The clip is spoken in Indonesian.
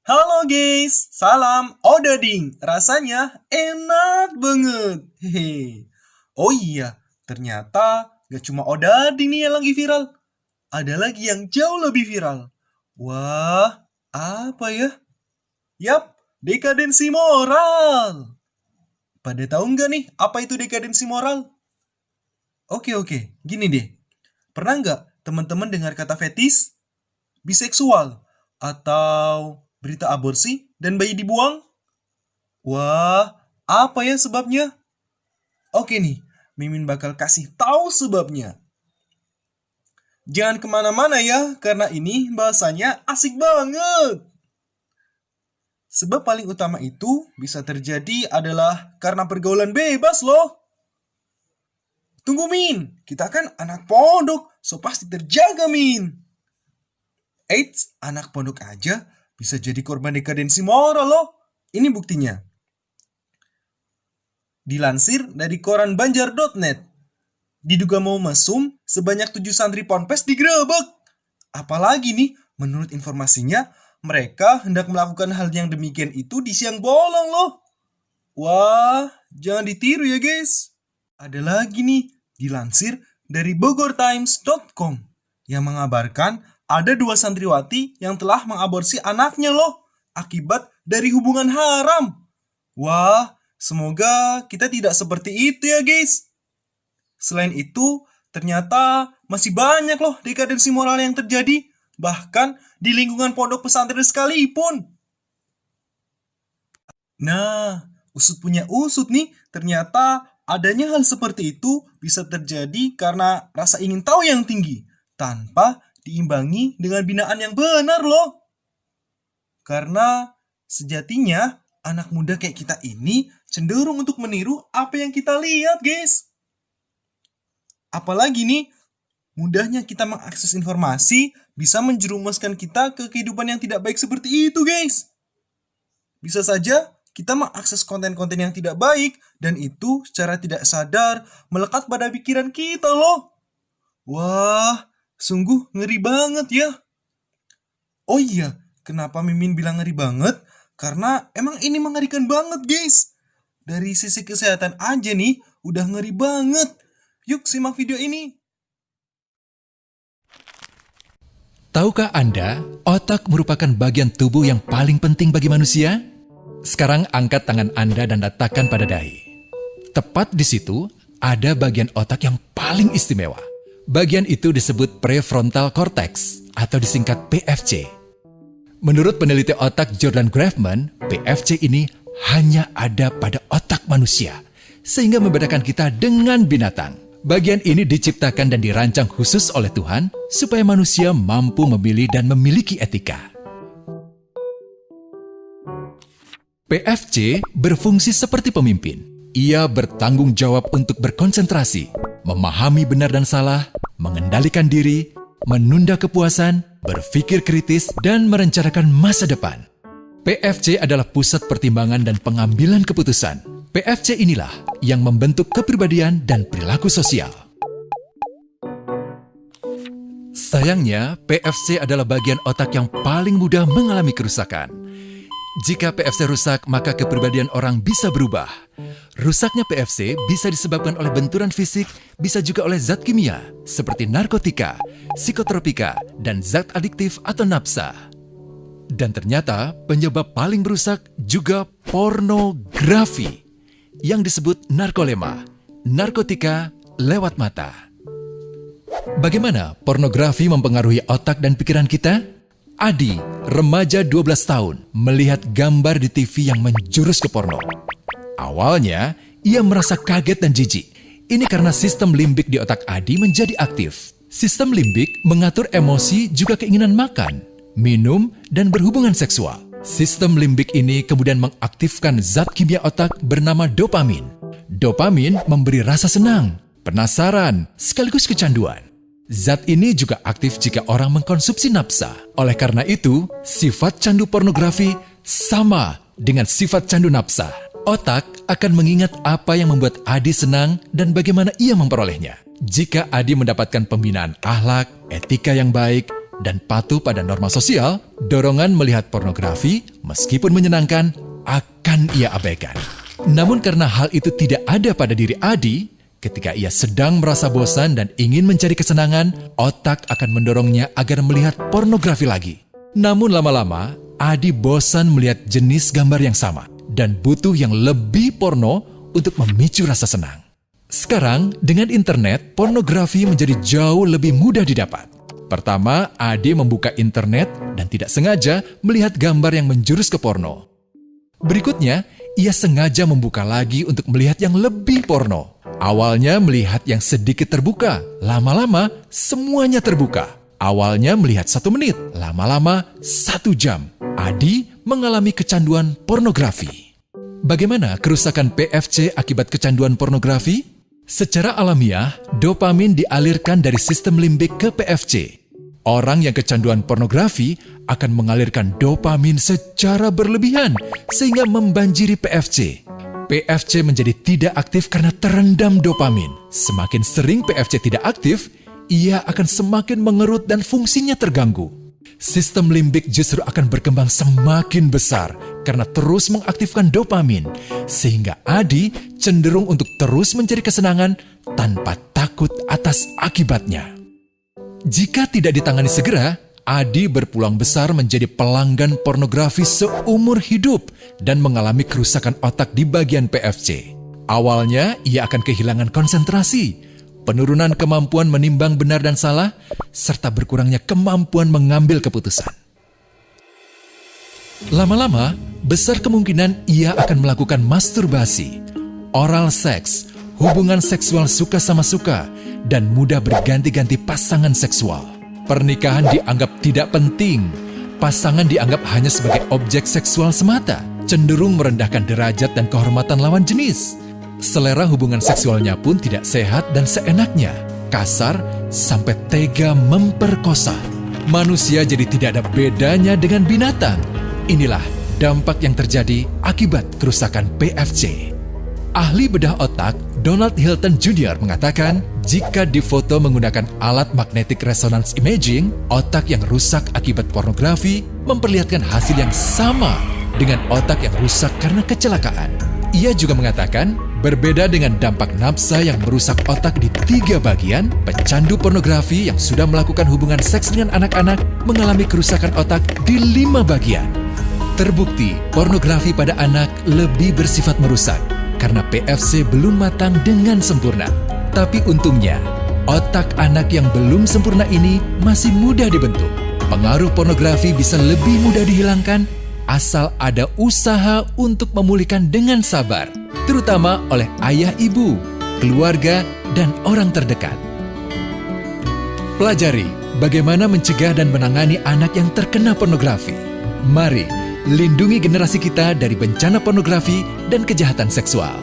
Halo guys, salam odading. Rasanya enak banget. Hehe. Oh iya, ternyata gak cuma odading nih yang lagi viral. Ada lagi yang jauh lebih viral. Wah, apa ya? Yap, dekadensi moral. Pada tahu nggak nih apa itu dekadensi moral? Oke, gini deh. Pernah nggak teman-teman dengar kata fetis, biseksual, atau berita aborsi dan bayi dibuang? Wah, apa ya sebabnya? Oke nih, Mimin bakal kasih tahu sebabnya. Jangan kemana-mana ya, karena ini bahasanya asik banget. Sebab paling utama itu bisa terjadi adalah karena pergaulan bebas loh. Tunggu Min, kita kan anak pondok, so pasti terjaga Min. Eits, anak pondok aja bisa jadi korban dekadensi moral loh. Ini buktinya. Dilansir dari koran banjar.net, diduga mau mesum sebanyak 7 santri ponpes digerebek. Apalagi nih, menurut informasinya, mereka hendak melakukan hal yang demikian itu di siang bolong loh. Wah, jangan ditiru ya guys. Ada lagi nih, dilansir dari bogortimes.com yang mengabarkan ada 2 santriwati yang telah mengaborsi anaknya loh akibat dari hubungan haram. Wah, semoga kita tidak seperti itu ya guys. Selain itu, ternyata masih banyak loh dekadensi moral yang terjadi, bahkan di lingkungan pondok pesantren sekalipun. Nah, usut punya usut nih, ternyata adanya hal seperti itu bisa terjadi karena rasa ingin tahu yang tinggi, tanpa diimbangi dengan binaan yang benar loh. Karena sejatinya anak muda kayak kita ini cenderung untuk meniru apa yang kita lihat guys. Apalagi nih, mudahnya kita mengakses informasi bisa menjerumuskan kita ke kehidupan yang tidak baik seperti itu guys. Bisa saja kita mengakses konten-konten yang tidak baik dan itu secara tidak sadar melekat pada pikiran kita loh. Wah, sungguh ngeri banget ya. Oh iya, kenapa Mimin bilang ngeri banget? Karena emang ini mengerikan banget guys. Dari sisi kesehatan aja nih, udah ngeri banget. Yuk simak video ini. Tahukah Anda, otak merupakan bagian tubuh yang paling penting bagi manusia? Sekarang angkat tangan Anda dan letakkan pada dahi. Tepat di situ, ada bagian otak yang paling istimewa. Bagian itu disebut prefrontal cortex atau disingkat PFC. Menurut peneliti otak Jordan Grafman, PFC ini hanya ada pada otak manusia, sehingga membedakan kita dengan binatang. Bagian ini diciptakan dan dirancang khusus oleh Tuhan supaya manusia mampu memilih dan memiliki etika. PFC berfungsi seperti pemimpin. Ia bertanggung jawab untuk berkonsentrasi, memahami benar dan salah, mengendalikan diri, menunda kepuasan, berpikir kritis, dan merencanakan masa depan. PFC adalah pusat pertimbangan dan pengambilan keputusan. PFC inilah yang membentuk kepribadian dan perilaku sosial. Sayangnya, PFC adalah bagian otak yang paling mudah mengalami kerusakan. Jika PFC rusak, maka kepribadian orang bisa berubah. Rusaknya PFC bisa disebabkan oleh benturan fisik, bisa juga oleh zat kimia, seperti narkotika, psikotropika, dan zat adiktif atau nafsa. Dan ternyata penyebab paling merusak juga pornografi, yang disebut narkolema, narkotika lewat mata. Bagaimana pornografi mempengaruhi otak dan pikiran kita? Adi, remaja 12 tahun, melihat gambar di TV yang menjurus ke porno. Awalnya, ia merasa kaget dan jijik. Ini karena sistem limbik di otak Adi menjadi aktif. Sistem limbik mengatur emosi juga keinginan makan, minum, dan berhubungan seksual. Sistem limbik ini kemudian mengaktifkan zat kimia otak bernama dopamin. Dopamin memberi rasa senang, penasaran, sekaligus kecanduan. Zat ini juga aktif jika orang mengkonsumsi nafsa. Oleh karena itu, sifat candu pornografi sama dengan sifat candu nafsa. Otak akan mengingat apa yang membuat Adi senang dan bagaimana ia memperolehnya. Jika Adi mendapatkan pembinaan akhlak, etika yang baik, dan patuh pada norma sosial, dorongan melihat pornografi, meskipun menyenangkan, akan ia abaikan. Namun karena hal itu tidak ada pada diri Adi, ketika ia sedang merasa bosan dan ingin mencari kesenangan, otak akan mendorongnya agar melihat pornografi lagi. Namun lama-lama, Adi bosan melihat jenis gambar yang sama dan butuh yang lebih porno untuk memicu rasa senang. Sekarang, dengan internet, pornografi menjadi jauh lebih mudah didapat. Pertama, Adi membuka internet dan tidak sengaja melihat gambar yang menjurus ke porno. Berikutnya, ia sengaja membuka lagi untuk melihat yang lebih porno. Awalnya melihat yang sedikit terbuka, lama-lama semuanya terbuka. Awalnya melihat 1 menit, lama-lama 1 jam. Adi mengalami kecanduan pornografi. Bagaimana kerusakan PFC akibat kecanduan pornografi? Secara alamiah, dopamin dialirkan dari sistem limbik ke PFC. Orang yang kecanduan pornografi akan mengalirkan dopamin secara berlebihan sehingga membanjiri PFC. PFC menjadi tidak aktif karena terendam dopamin. Semakin sering PFC tidak aktif, ia akan semakin mengerut dan fungsinya terganggu. Sistem limbik justru akan berkembang semakin besar karena terus mengaktifkan dopamin, sehingga Adi cenderung untuk terus mencari kesenangan tanpa takut atas akibatnya. Jika tidak ditangani segera, Adi berpeluang besar menjadi pelanggan pornografi seumur hidup dan mengalami kerusakan otak di bagian PFC. Awalnya, ia akan kehilangan konsentrasi, penurunan kemampuan menimbang benar dan salah, serta berkurangnya kemampuan mengambil keputusan. Lama-lama, besar kemungkinan ia akan melakukan masturbasi, oral seks, hubungan seksual suka sama suka, dan mudah berganti-ganti pasangan seksual. Pernikahan dianggap tidak penting, pasangan dianggap hanya sebagai objek seksual semata, cenderung merendahkan derajat dan kehormatan lawan jenis. Selera hubungan seksualnya pun tidak sehat dan seenaknya, kasar sampai tega memperkosa. Manusia jadi tidak ada bedanya dengan binatang. Inilah dampak yang terjadi akibat kerusakan PFC. Ahli bedah otak Donald Hilton Jr. mengatakan, jika difoto menggunakan alat magnetic resonance imaging, otak yang rusak akibat pornografi memperlihatkan hasil yang sama dengan otak yang rusak karena kecelakaan. Ia juga mengatakan, berbeda dengan dampak nafsa yang merusak otak di 3 bagian, pecandu pornografi yang sudah melakukan hubungan seks dengan anak-anak mengalami kerusakan otak di 5 bagian. Terbukti, pornografi pada anak lebih bersifat merusak karena PFC belum matang dengan sempurna. Tapi untungnya, otak anak yang belum sempurna ini masih mudah dibentuk. Pengaruh pornografi bisa lebih mudah dihilangkan asal ada usaha untuk memulihkan dengan sabar, terutama oleh ayah ibu, keluarga, dan orang terdekat. Pelajari bagaimana mencegah dan menangani anak yang terkena pornografi. Mari lindungi generasi kita dari bencana pornografi dan kejahatan seksual.